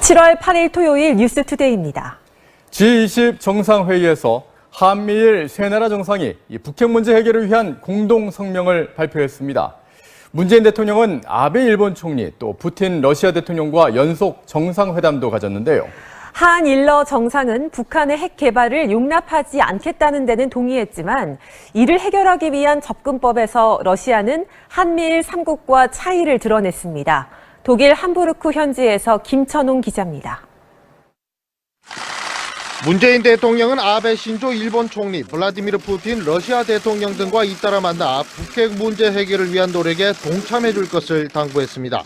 7월 8일 토요일 뉴스투데이입니다. G20 정상회의에서 한미일 세 나라 정상이 북핵 문제 해결을 위한 공동 성명을 발표했습니다. 문재인 대통령은 아베 일본 총리 또 푸틴 러시아 대통령과 연속 정상회담도 가졌는데요. 한일러 정상은 북한의 핵 개발을 용납하지 않겠다는 데는 동의했지만 이를 해결하기 위한 접근법에서 러시아는 한미일 3국과 차이를 드러냈습니다. 독일 함부르크 현지에서 김천웅 기자입니다. 문재인 대통령은 아베 신조 일본 총리, 블라디미르 푸틴 러시아 대통령 등과 잇따라 만나 북핵 문제 해결을 위한 노력에 동참해 줄 것을 당부했습니다.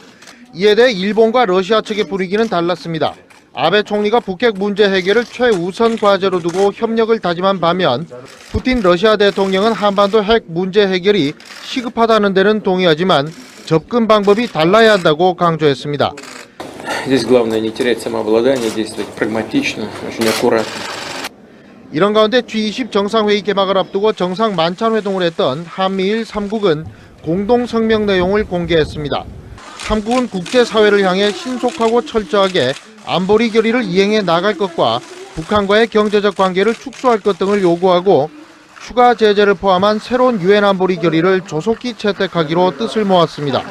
이에 대해 일본과 러시아 측의 분위기는 달랐습니다. 아베 총리가 북핵 문제 해결을 최우선 과제로 두고 협력을 다짐한 반면 푸틴 러시아 대통령은 한반도 핵 문제 해결이 시급하다는 데는 동의하지만 접근 방법이 달라야 한다고 강조했습니다. Здесь главное не терять самообладание, действовать прагматично, очень аккуратно. 이런 가운데 G20 정상회의 개막을 앞두고 정상 만찬회동을 했던 한미일 3국은 공동 성명 내용을 공개했습니다. 3국은 국제사회를 향해 신속하고 철저하게 안보리 결의를 이행해 나갈 것과 북한과의 경제적 관계를 축소할 것 등을 요구하고 추가 제재를 포함한 새로운 유엔 안보리 결의를 조속히 채택하기로 뜻을 모았습니다.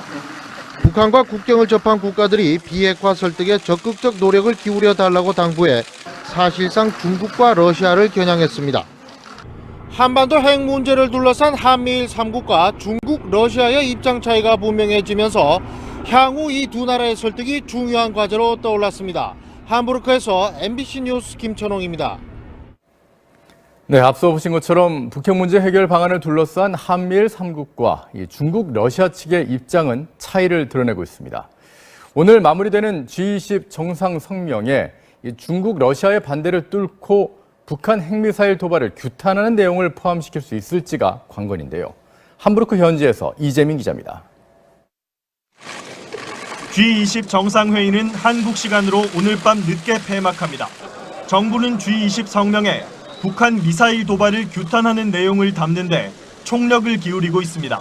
북한과 국경을 접한 국가들이 비핵화 설득에 적극적 노력을 기울여 달라고 당부해 사실상 중국과 러시아를 겨냥했습니다. 한반도 핵 문제를 둘러싼 한미일 3국과 중국, 러시아의 입장 차이가 분명해지면서 향후 이 두 나라의 설득이 중요한 과제로 떠올랐습니다. 함부르크에서 MBC 뉴스 김천홍입니다. 네, 앞서 보신 것처럼 북핵 문제 해결 방안을 둘러싼 한미일 3국과 중국, 러시아 측의 입장은 차이를 드러내고 있습니다. 오늘 마무리되는 G20 정상 성명에 중국, 러시아의 반대를 뚫고 북한 핵미사일 도발을 규탄하는 내용을 포함시킬 수 있을지가 관건인데요. 함부르크 현지에서 이재민 기자입니다. G20 정상회의는 한국 시간으로 오늘 밤 늦게 폐막합니다. 정부는 G20 성명에 북한 미사일 도발을 규탄하는 내용을 담는데 총력을 기울이고 있습니다.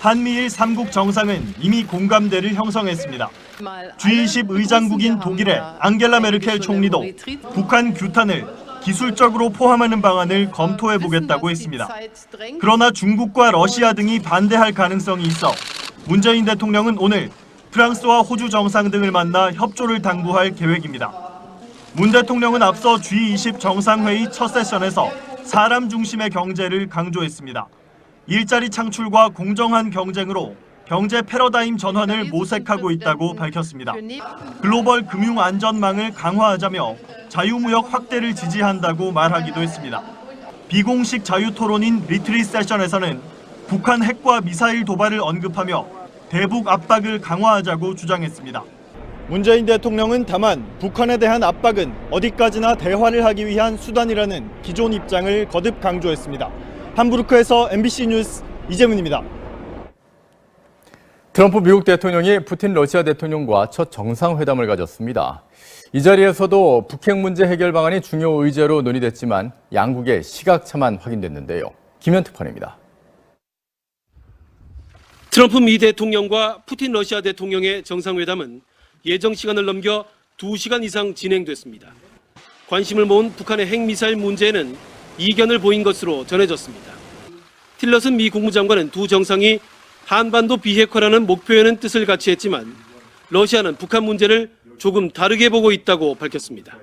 한미일 3국 정상은 이미 공감대를 형성했습니다. G20 의장국인 독일의 앙겔라 메르켈 총리도 북한 규탄을 기술적으로 포함하는 방안을 검토해보겠다고 했습니다. 그러나 중국과 러시아 등이 반대할 가능성이 있어 문재인 대통령은 오늘 프랑스와 호주 정상 등을 만나 협조를 당부할 계획입니다. 문 대통령은 앞서 G20 정상회의 첫 세션에서 사람 중심의 경제를 강조했습니다. 일자리 창출과 공정한 경쟁으로 경제 패러다임 전환을 모색하고 있다고 밝혔습니다. 글로벌 금융 안전망을 강화하자며 자유무역 확대를 지지한다고 말하기도 했습니다. 비공식 자유토론인 리트릿 세션에서는 북한 핵과 미사일 도발을 언급하며 대북 압박을 강화하자고 주장했습니다. 문재인 대통령은 다만 북한에 대한 압박은 어디까지나 대화를 하기 위한 수단이라는 기존 입장을 거듭 강조했습니다. 함부르크에서 MBC 뉴스 이재문입니다. 트럼프 미국 대통령이 푸틴 러시아 대통령과 첫 정상회담을 가졌습니다. 이 자리에서도 북핵 문제 해결 방안이 중요 의제로 논의됐지만 양국의 시각차만 확인됐는데요. 김현특파입니다. 트럼프 미 대통령과 푸틴 러시아 대통령의 정상회담은 예정 시간을 넘겨 2시간 이상 진행됐습니다. 관심을 모은 북한의 핵미사일 문제에는 이견을 보인 것으로 전해졌습니다. 틸러슨 미 국무장관은 두 정상이 한반도 비핵화라는 목표에는 뜻을 같이 했지만 러시아는 북한 문제를 조금 다르게 보고 있다고 밝혔습니다.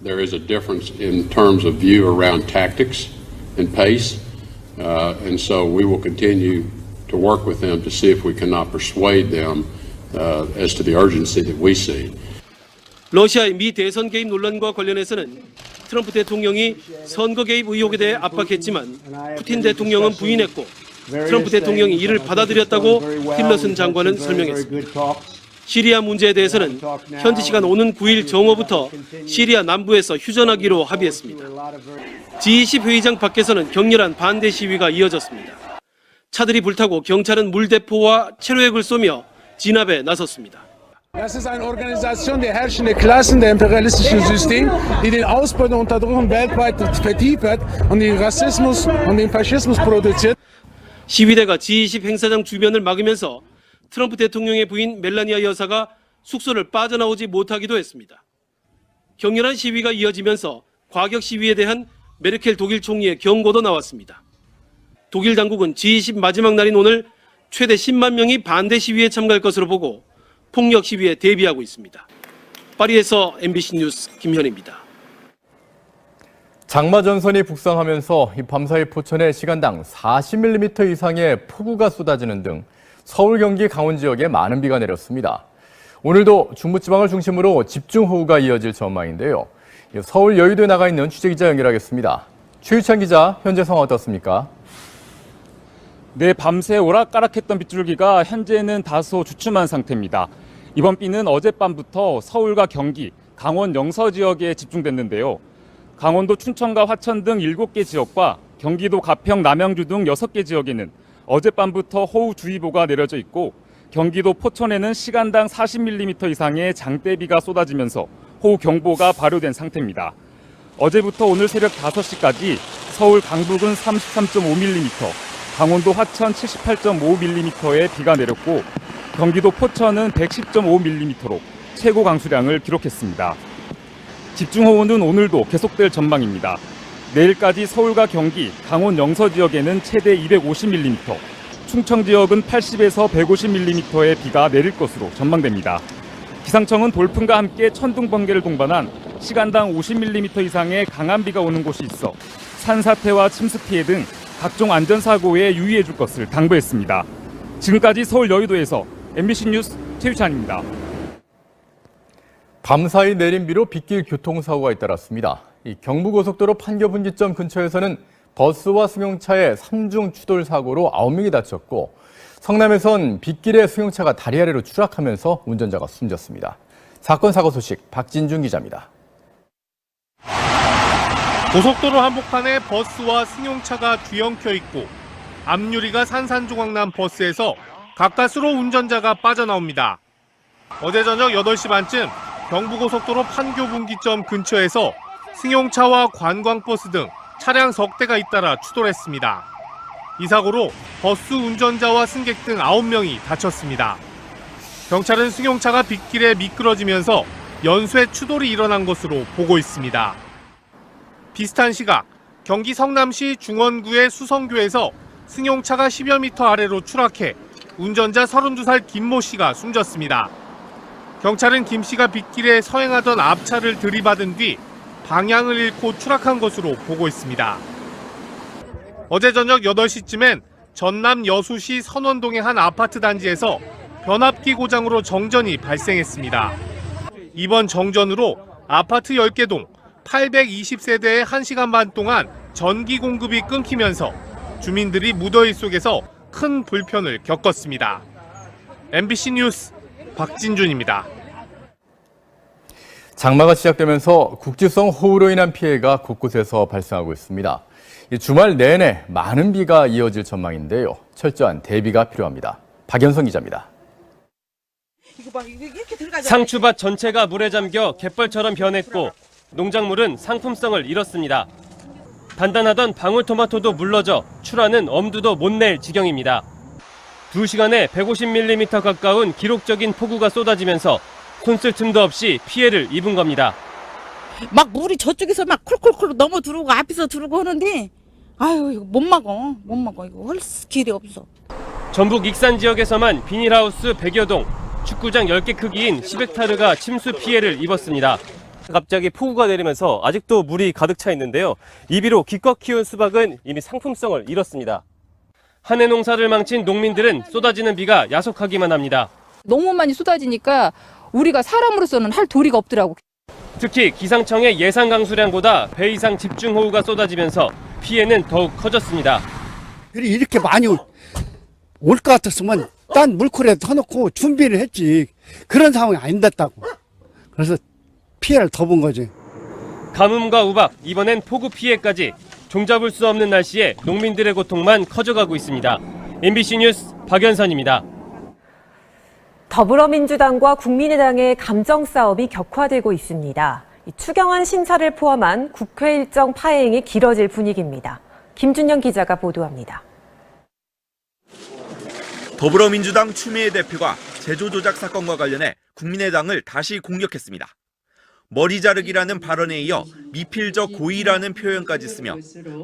There is a difference in terms of view around tactics and pace, and so we will continue to work with them to see if we cannot persuade them as to the urgency that we see. 러시아의 미 대선 개입 논란과 관련해서는 트럼프 대통령이 선거 개입 의혹에 대해 압박했지만 푸틴 대통령은 부인했고 트럼프 대통령이 이를 받아들였다고 틸러슨 장관은 설명했습니다. 시리아 문제에 대해서는 현지 시간 오는 9일 정오부터 시리아 남부에서 휴전하기로 합의했습니다. G20 회의장 밖에서는 격렬한 반대 시위가 이어졌습니다. 차들이 불타고 경찰은 물대포와 체류액을 쏘며 진압에 나섰습니다. Das ist eine Organisation der herrschenden Klassen der imperialistischen System, die den Ausbeutung und Unterdrückung weltweit vertieft und den Rassismus und den Faschismus produziert. 시위대가 G20 행사장 주변을 막으면서 트럼프 대통령의 부인 멜라니아 여사가 숙소를 빠져나오지 못하기도 했습니다. 격렬한 시위가 이어지면서 과격 시위에 대한 메르켈 독일 총리의 경고도 나왔습니다. 독일 당국은 G20 마지막 날인 오늘 최대 10만 명이 반대 시위에 참가할 것으로 보고 폭력 시위에 대비하고 있습니다. 파리에서 MBC 뉴스 김현입니다. 장마 전선이 북상하면서 이 밤사이 포천에 시간당 40mm 이상의 폭우가 쏟아지는 등 서울, 경기, 강원 지역에 많은 비가 내렸습니다. 오늘도 중부지방을 중심으로 집중호우가 이어질 전망인데요. 서울 여의도에 나가 있는 취재기자 연결하겠습니다. 최유찬 기자, 현재 상황 어떻습니까? 네, 밤새 오락가락했던 빗줄기가 현재는 다소 주춤한 상태입니다. 이번 비는 어젯밤부터 서울과 경기, 강원 영서 지역에 집중됐는데요. 강원도 춘천과 화천 등 7개 지역과 경기도 가평, 남양주 등 6개 지역에는 어젯밤부터 호우주의보가 내려져 있고 경기도 포천에는 시간당 40mm 이상의 장대비가 쏟아지면서 호우경보가 발효된 상태입니다. 어제부터 오늘 새벽 5시까지 서울 강북은 33.5mm, 강원도 화천 78.5mm의 비가 내렸고 경기도 포천은 110.5mm로 최고 강수량을 기록했습니다. 집중호우는 오늘도 계속될 전망입니다. 내일까지 서울과 경기, 강원 영서 지역에는 최대 250mm, 충청 지역은 80에서 150mm의 비가 내릴 것으로 전망됩니다. 기상청은 돌풍과 함께 천둥, 번개를 동반한 시간당 50mm 이상의 강한 비가 오는 곳이 있어 산사태와 침수 피해 등 각종 안전사고에 유의해 줄 것을 당부했습니다. 지금까지 서울 여의도에서 MBC 뉴스 최유찬입니다. 밤사이 내린 비로 빗길 교통사고가 잇따랐습니다. 이 경부고속도로 판교분기점 근처에서는 버스와 승용차의 3중 추돌 사고로 9명이 다쳤고 성남에선 빗길에 승용차가 다리 아래로 추락하면서 운전자가 숨졌습니다. 사건 사고 소식 박진중 기자입니다. 고속도로 한복판에 버스와 승용차가 뒤엉켜 있고 앞유리가 산산조각난 버스에서 가까스로 운전자가 빠져나옵니다. 어제 저녁 8시 반쯤 경부고속도로 판교분기점 근처에서 승용차와 관광버스 등 차량 석 대가 잇따라 추돌했습니다. 이 사고로 버스 운전자와 승객 등 9명이 다쳤습니다. 경찰은 승용차가 빗길에 미끄러지면서 연쇄 추돌이 일어난 것으로 보고 있습니다. 비슷한 시각 경기 성남시 중원구의 수성교에서 승용차가 10여 미터 아래로 추락해 운전자 32살 김모 씨가 숨졌습니다. 경찰은 김 씨가 빗길에 서행하던 앞차를 들이받은 뒤 방향을 잃고 추락한 것으로 보고 있습니다. 어제 저녁 8시쯤엔 전남 여수시 선원동의 한 아파트 단지에서 변압기 고장으로 정전이 발생했습니다. 이번 정전으로 아파트 10개 동 820세대에 1시간 반 동안 전기 공급이 끊기면서 주민들이 무더위 속에서 큰 불편을 겪었습니다. MBC 뉴스 박진준입니다. 장마가 시작되면서 국지성 호우로 인한 피해가 곳곳에서 발생하고 있습니다. 주말 내내 많은 비가 이어질 전망인데요. 철저한 대비가 필요합니다. 박연성 기자입니다. 상추밭 전체가 물에 잠겨 갯벌처럼 변했고 농작물은 상품성을 잃었습니다. 단단하던 방울토마토도 물러져 출하는 엄두도 못 낼 지경입니다. 2시간에 150mm 가까운 기록적인 폭우가 쏟아지면서 손쓸 틈도 없이 피해를 입은 겁니다. 막 물이 저쪽에서 막 콜콜콜 넘어 들어오고 앞에서 들어오고 하는데 아유 이거 못 막어 이거 할 길이 없어. 전북 익산 지역에서만 비닐하우스 100여 동, 축구장 10개 크기인 10헥타르가 침수 피해를 입었습니다. 갑자기 폭우가 내리면서 아직도 물이 가득 차 있는데요. 이 비로 기껏 키운 수박은 이미 상품성을 잃었습니다. 한 해 농사를 망친 농민들은 쏟아지는 비가 야속하기만 합니다. 너무 많이 쏟아지니까 우리가 사람으로서는 할 도리가 없더라고. 특히 기상청의 예상 강수량보다 배 이상 집중호우가 쏟아지면서 피해는 더욱 커졌습니다. 이렇게 많이 올 것 같았으면 딴 물콜에 터놓고 준비를 했지. 그런 상황이 안 됐다고. 그래서 피해를 더 본 거지. 가뭄과 우박, 이번엔 폭우 피해까지 종잡을 수 없는 날씨에 농민들의 고통만 커져가고 있습니다. MBC 뉴스 박연선입니다. 더불어민주당과 국민의당의 감정 싸움이 격화되고 있습니다. 추경안 심사를 포함한 국회 일정 파행이 길어질 분위기입니다. 김준영 기자가 보도합니다. 더불어민주당 추미애 대표가 제조 조작 사건과 관련해 국민의당을 다시 공격했습니다. 머리 자르기라는 발언에 이어 미필적 고의라는 표현까지 쓰며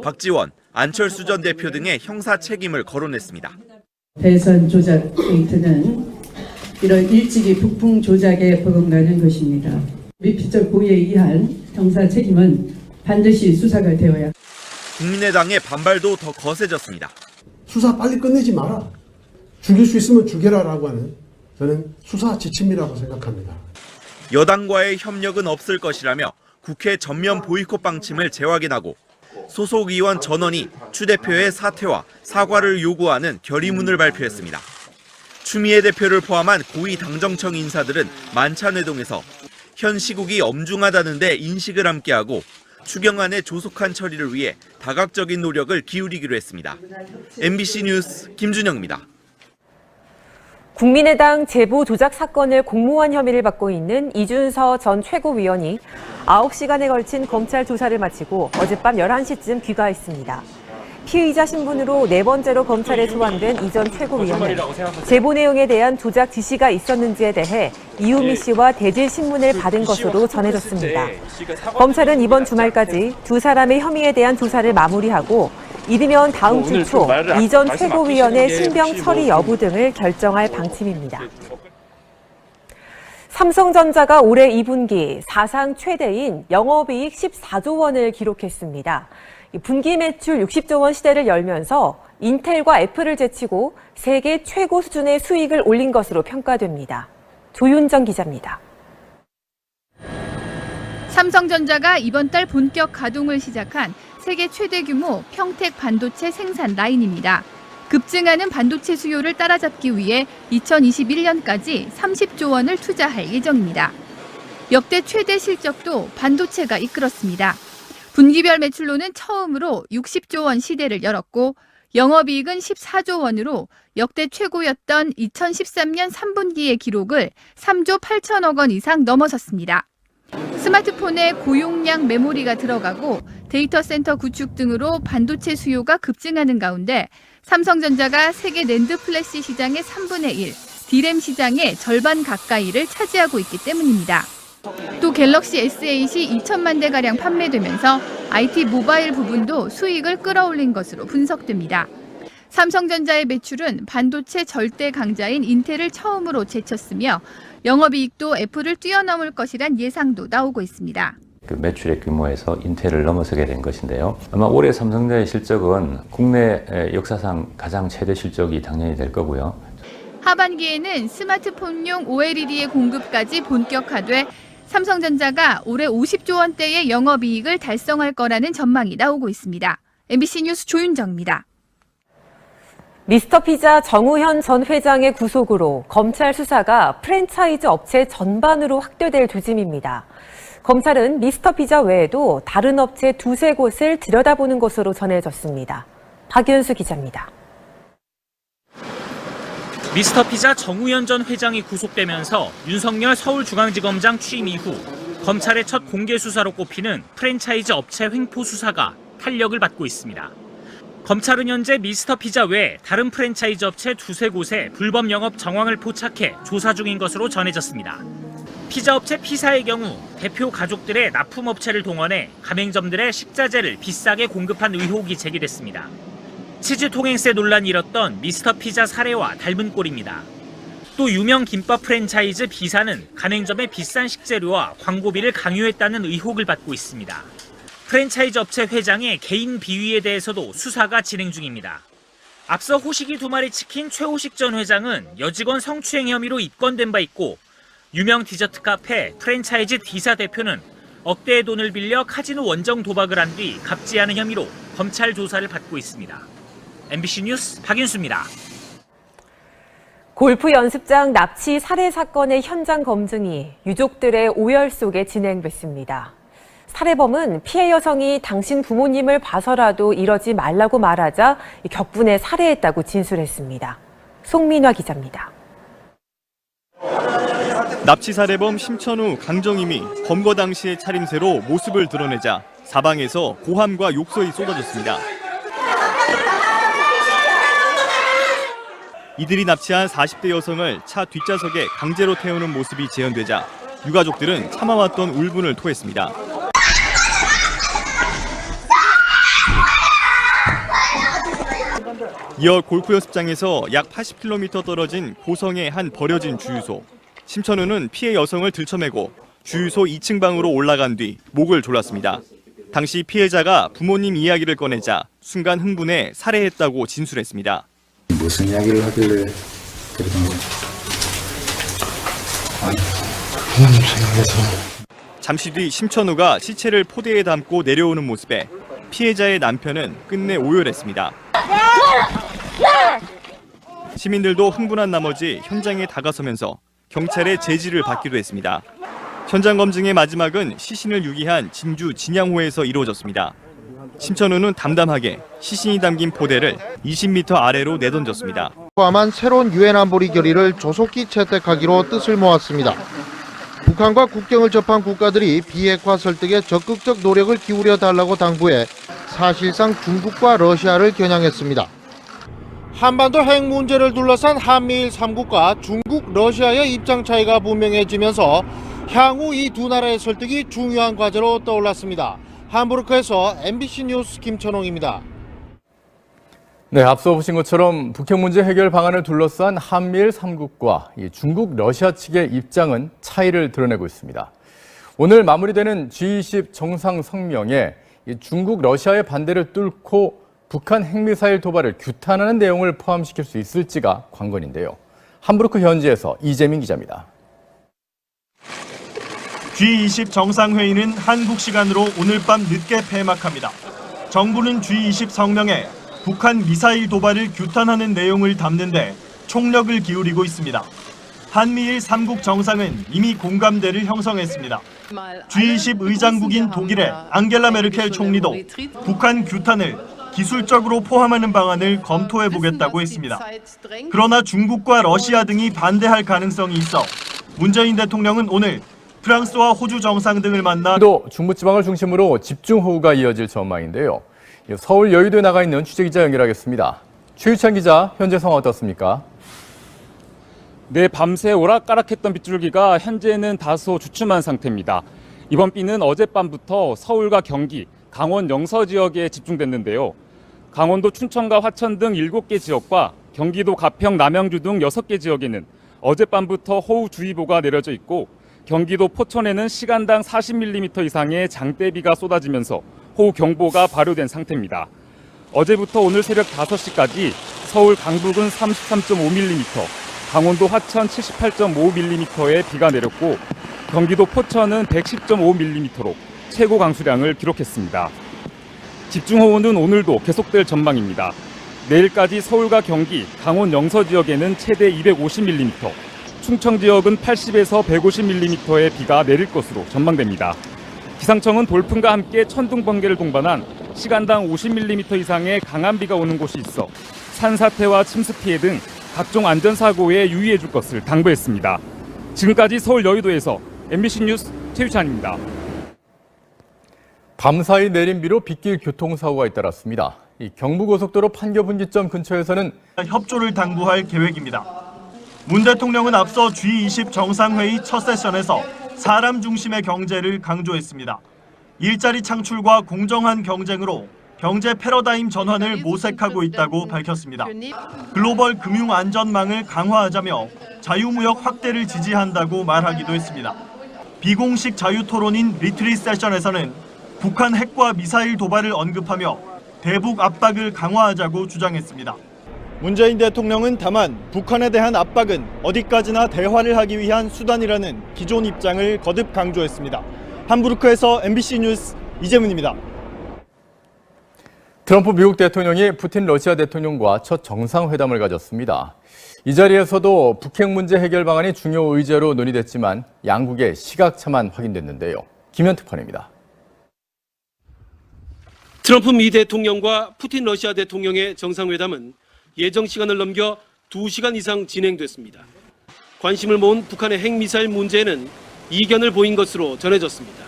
박지원, 안철수 전 대표 등의 형사 책임을 거론했습니다. 대선 조작 페이트는 이런 일찍이 북풍 조작에 버금가는 것입니다. 미필적 고의에 의한 형사 책임은 반드시 수사가 되어야. 국민의당의 반발도 더 거세졌습니다. 수사 빨리 끝내지 마라. 죽일 수 있으면 죽여라라고 하는 저는 수사 지침이라고 생각합니다. 여당과의 협력은 없을 것이라며 국회 전면 보이콧 방침을 재확인하고 소속 의원 전원이 추 대표의 사퇴와 사과를 요구하는 결의문을 발표했습니다. 추미애 대표를 포함한 고위 당정청 인사들은 만찬회동에서 현 시국이 엄중하다는 데 인식을 함께하고 추경안의 조속한 처리를 위해 다각적인 노력을 기울이기로 했습니다. MBC 뉴스 김준영입니다. 국민의당 제보 조작 사건을 공모한 혐의를 받고 있는 이준서 전 최고위원이 9시간에 걸친 검찰 조사를 마치고 어젯밤 11시쯤 귀가했습니다. 피의자 신분으로 4번째로 검찰에 소환된 이 전 최고위원은 제보 내용에 대한 조작 지시가 있었는지에 대해 이우미 씨와 대질 신문을 받은 것으로 전해졌습니다. 검찰은 이번 주말까지 두 사람의 혐의에 대한 조사를 마무리하고 이르면 다음 주 초 이 전 최고위원의 신병 처리 여부 등을 결정할 방침입니다. 삼성전자가 올해 2분기 사상 최대인 영업이익 14조 원을 기록했습니다. 분기 매출 60조 원 시대를 열면서 인텔과 애플을 제치고 세계 최고 수준의 수익을 올린 것으로 평가됩니다. 조윤정 기자입니다. 삼성전자가 이번 달 본격 가동을 시작한 세계 최대 규모 평택 반도체 생산 라인입니다. 급증하는 반도체 수요를 따라잡기 위해 2021년까지 30조 원을 투자할 예정입니다. 역대 최대 실적도 반도체가 이끌었습니다. 분기별 매출로는 처음으로 60조 원 시대를 열었고 영업이익은 14조 원으로 역대 최고였던 2013년 3분기의 기록을 3조 8천억 원 이상 넘어섰습니다. 스마트폰에 고용량 메모리가 들어가고 데이터 센터 구축 등으로 반도체 수요가 급증하는 가운데 삼성전자가 세계 낸드 플래시 시장의 3분의 1, D램 시장의 절반 가까이를 차지하고 있기 때문입니다. 또 갤럭시 S8이 2천만 대가량 판매되면서 IT 모바일 부분도 수익을 끌어올린 것으로 분석됩니다. 삼성전자의 매출은 반도체 절대 강자인 인텔을 처음으로 제쳤으며 영업이익도 애플을 뛰어넘을 것이란 예상도 나오고 있습니다. 그 매출의 규모에서 인텔을 넘어서게 된 것인데요. 아마 올해 삼성전자의 실적은 국내 역사상 가장 최대 실적이 당연히 될 거고요. 하반기에는 스마트폰용 OLED의 공급까지 본격화돼 삼성전자가 올해 50조 원대의 영업이익을 달성할 거라는 전망이 나오고 있습니다. MBC 뉴스 조윤정입니다. 미스터피자 정우현 전 회장의 구속으로 검찰 수사가 프랜차이즈 업체 전반으로 확대될 조짐입니다. 검찰은 미스터피자 외에도 다른 업체 2-3곳을 들여다보는 것으로 전해졌습니다. 박윤수 기자입니다. 미스터피자 정우현 전 회장이 구속되면서 윤석열 서울중앙지검장 취임 이후 검찰의 첫 공개 수사로 꼽히는 프랜차이즈 업체 횡포 수사가 탄력을 받고 있습니다. 검찰은 현재 미스터피자 외 다른 프랜차이즈 업체 2-3곳에 불법 영업 정황을 포착해 조사 중인 것으로 전해졌습니다. 피자업체 피사의 경우 대표 가족들의 납품업체를 동원해 가맹점들의 식자재를 비싸게 공급한 의혹이 제기됐습니다. 치즈 통행세 논란이 일었던 미스터피자 사례와 닮은 꼴입니다. 또 유명 김밥 프랜차이즈 비사는 가맹점의 비싼 식재료와 광고비를 강요했다는 의혹을 받고 있습니다. 프랜차이즈 업체 회장의 개인 비위에 대해서도 수사가 진행 중입니다. 앞서 호식이 2마리 치킨 최호식 전 회장은 여직원 성추행 혐의로 입건된 바 있고 유명 디저트 카페 프랜차이즈 D사 대표는 억대의 돈을 빌려 카지노 원정 도박을 한 뒤 갑질하는 혐의로 검찰 조사를 받고 있습니다. MBC 뉴스 박윤수입니다. 골프 연습장 납치 살해 사건의 현장 검증이 유족들의 오열 속에 진행됐습니다. 살해범은 피해 여성이 당신 부모님을 봐서라도 이러지 말라고 말하자 격분에 살해했다고 진술했습니다. 송민화 기자입니다. 납치 살해범 심천우, 강정임이 검거 당시의 차림새로 모습을 드러내자 사방에서 고함과 욕설이 쏟아졌습니다. 이들이 납치한 40대 여성을 차 뒷좌석에 강제로 태우는 모습이 재현되자 유가족들은 참아왔던 울분을 토했습니다. 이어 골프 연습장에서 약 80km 떨어진 고성의 한 버려진 주유소. 심천우는 피해 여성을 들쳐매고 주유소 2층 방으로 올라간 뒤 목을 졸랐습니다. 당시 피해자가 부모님 이야기를 꺼내자 순간 흥분해 살해했다고 진술했습니다. 무슨 이야기를 하길래 그러던 거지? 부모님 생각해서. 잠시 뒤 심천우가 시체를 포대에 담고 내려오는 모습에 피해자의 남편은 끝내 오열했습니다. 시민들도 흥분한 나머지 현장에 다가서면서 경찰의 제지를 받기도 했습니다. 현장 검증의 마지막은 시신을 유기한 진주 진양호에서 이루어졌습니다. 심천우는 담담하게 시신이 담긴 포대를 20m 아래로 내던졌습니다. 포함한 새로운 유엔 안보리 결의를 조속히 채택하기로 뜻을 모았습니다. 북한과 국경을 접한 국가들이 비핵화 설득에 적극적 노력을 기울여 달라고 당부해 사실상 중국과 러시아를 겨냥했습니다. 한반도 핵 문제를 둘러싼 한미일 3국과 중국, 러시아의 입장 차이가 분명해지면서 향후 이 두 나라의 설득이 중요한 과제로 떠올랐습니다. 함부르크에서 MBC 뉴스 김천홍입니다. 네, 앞서 보신 것처럼 북핵 문제 해결 방안을 둘러싼 한미일 3국과 중국, 러시아 측의 입장은 차이를 드러내고 있습니다. 오늘 마무리되는 G20 정상성명에 중국, 러시아의 반대를 뚫고 북한 핵미사일 도발을 규탄하는 내용을 포함시킬 수 있을지가 관건인데요. 함부르크 현지에서 이재민 기자입니다. G20 정상회의는 한국 시간으로 오늘 밤 늦게 폐막합니다. 정부는 G20 성명에 북한 미사일 도발을 규탄하는 내용을 담는데 총력을 기울이고 있습니다. 한미일 3국 정상은 이미 공감대를 형성했습니다. G20 의장국인 독일의 앙겔라 메르켈 총리도 북한 규탄을 기술적으로 포함하는 방안을 검토해보겠다고 했습니다. 그러나 중국과 러시아 등이 반대할 가능성이 있어 문재인 대통령은 오늘 프랑스와 호주 정상 등을 만나 또 중부지방을 중심으로 집중호우가 이어질 전망인데요. 서울 여의도에 나가 있는 취재기자 연결하겠습니다. 최유찬 기자, 현재 상황 어떻습니까? 네, 밤새 오락가락했던 빗줄기가 현재는 다소 주춤한 상태입니다. 이번 비는 어젯밤부터 서울과 경기, 강원 영서 지역에 집중됐는데요. 강원도 춘천과 화천 등 7개 지역과 경기도 가평, 남양주 등 6개 지역에는 어젯밤부터 호우주의보가 내려져 있고 경기도 포천에는 시간당 40mm 이상의 장대비가 쏟아지면서 호우경보가 발효된 상태입니다. 어제부터 오늘 새벽 5시까지 서울 강북은 33.5mm, 강원도 화천 78.5mm의 비가 내렸고 경기도 포천은 110.5mm로 최고 강수량을 기록했습니다. 집중호우는 오늘도 계속될 전망입니다. 내일까지 서울과 경기, 강원 영서 지역에는 최대 250mm, 충청 지역은 80에서 150mm의 비가 내릴 것으로 전망됩니다. 기상청은 돌풍과 함께 천둥, 번개를 동반한 시간당 50mm 이상의 강한 비가 오는 곳이 있어 산사태와 침수 피해 등 각종 안전사고에 유의해 줄 것을 당부했습니다. 지금까지 서울 여의도에서 MBC 뉴스 최유찬입니다. 밤사이 내린 비로 빗길 교통사고가 잇따랐습니다. 경부고속도로 판교분기점 근처에서는 협조를 당부할 계획입니다. 문 대통령은 앞서 G20 정상회의 첫 세션에서 사람 중심의 경제를 강조했습니다. 일자리 창출과 공정한 경쟁으로 경제 패러다임 전환을 모색하고 있다고 밝혔습니다. 글로벌 금융 안전망을 강화하자며 자유무역 확대를 지지한다고 말하기도 했습니다. 비공식 자유토론인 리트릿 세션에서는 북한 핵과 미사일 도발을 언급하며 대북 압박을 강화하자고 주장했습니다. 문재인 대통령은 다만 북한에 대한 압박은 어디까지나 대화를 하기 위한 수단이라는 기존 입장을 거듭 강조했습니다. 함부르크에서 MBC 뉴스 이재문입니다. 트럼프 미국 대통령이 푸틴 러시아 대통령과 첫 정상회담을 가졌습니다. 이 자리에서도 북핵 문제 해결 방안이 중요 의제로 논의됐지만 양국의 시각차만 확인됐는데요. 김현특파입니다. 트럼프 미 대통령과 푸틴 러시아 대통령의 정상회담은 예정 시간을 넘겨 2시간 이상 진행됐습니다. 관심을 모은 북한의 핵미사일 문제에는 이견을 보인 것으로 전해졌습니다.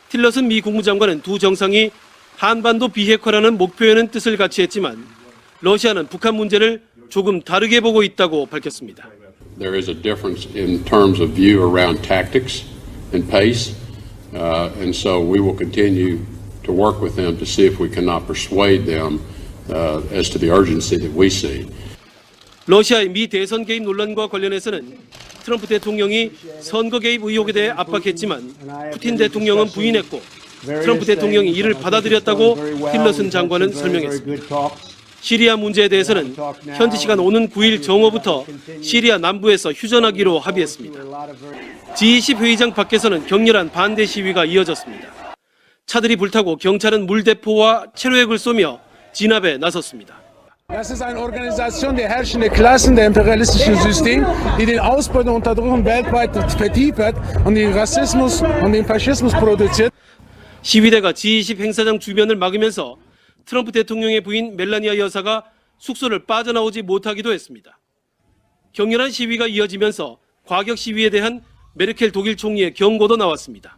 틸러슨 미 국무장관은 두 정상이 한반도 비핵화라는 목표에는 뜻을 같이 했지만 러시아는 북한 문제를 조금 다르게 보고 있다고 밝혔습니다. There is a difference in terms of view around tactics and pace. And so we will continue to work with them to see if we cannot persuade them as to the urgency that we see. 러시아의 미 대선 개입 논란과 관련해서는 트럼프 대통령이 선거 개입 의혹에 대해 압박했지만 푸틴 대통령은 부인했고 트럼프 대통령이 이를 받아들였다고 틸러슨 장관은 설명했습니다. 시리아 문제에 대해서는 현지 시간 오는 9일 정오부터 시리아 남부에서 휴전하기로 합의했습니다. G20 회의장 밖에서는 격렬한 반대 시위가 이어졌습니다. 차들이 불타고 경찰은 물대포와 체류액을 쏘며 진압에 나섰습니다. Das ist eine Organisation der herrschenden Klassen der imperialistischen System, die den Ausbeutung und Unterdrückung weltweit vertieft und den Rassismus und den Faschismus produziert. 시위대가 G20 행사장 주변을 막으면서 트럼프 대통령의 부인 멜라니아 여사가 숙소를 빠져나오지 못하기도 했습니다. 격렬한 시위가 이어지면서 과격 시위에 대한 메르켈 독일 총리의 경고도 나왔습니다.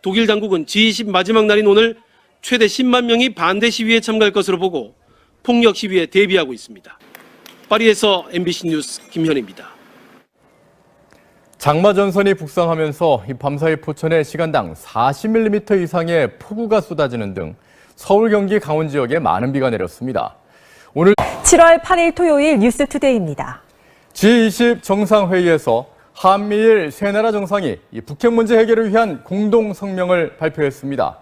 독일 당국은 G20 마지막 날인 오늘 최대 10만 명이 반대 시위에 참가할 것으로 보고 폭력 시위에 대비하고 있습니다. 파리에서 MBC 뉴스 김현입니다. 장마 전선이 북상하면서 이 밤사이 포천에 시간당 40mm 이상의 폭우가 쏟아지는 등 서울, 경기, 강원 지역에 많은 비가 내렸습니다. 오늘 7월 8일 토요일 뉴스투데이입니다. G20 정상회의에서 한미일 세 나라 정상이 이 북핵 문제 해결을 위한 공동 성명을 발표했습니다.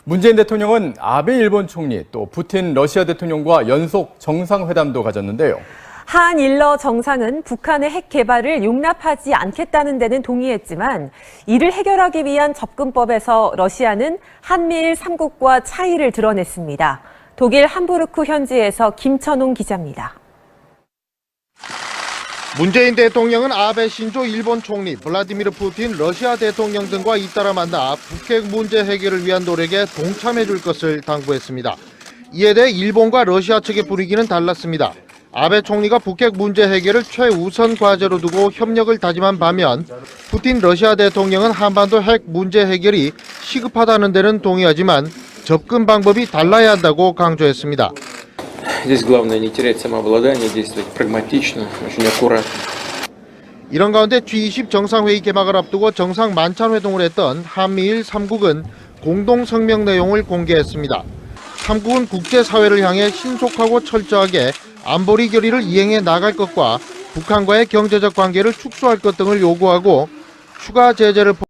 문재인 대통령은 아베 일본 총리 또 푸틴 러시아 대통령과 연속 정상회담도 가졌는데요. 한일러 정상은 북한의 핵 개발을 용납하지 않겠다는 데는 동의했지만 이를 해결하기 위한 접근법에서 러시아는 한미일 3국과 차이를 드러냈습니다. 독일 함부르크 현지에서 김천웅 기자입니다. 문재인 대통령은 아베 신조 일본 총리, 블라디미르 푸틴 러시아 대통령 등과 잇따라 만나 북핵 문제 해결을 위한 노력에 동참해 줄 것을 당부했습니다. 이에 대해 일본과 러시아 측의 분위기는 달랐습니다. 아베 총리가 북핵 문제 해결을 최우선 과제로 두고 협력을 다짐한 반면 푸틴 러시아 대통령은 한반도 핵 문제 해결이 시급하다는 데는 동의하지만 접근 방법이 달라야 한다고 강조했습니다. Здесь главное не терять самообладание, действовать прагматично, очень аккуратно. 이런 가운데 G20 정상회의 개막을 앞두고 정상 만찬 회동을 했던 한미일 3국은 공동 성명 내용을 공개했습니다. 3국은 국제사회를 향해 신속하고 철저하게 안보리 결의를 이행해 나갈 것과 북한과의 경제적 관계를 축소할 것 등을 요구하고 추가 제재를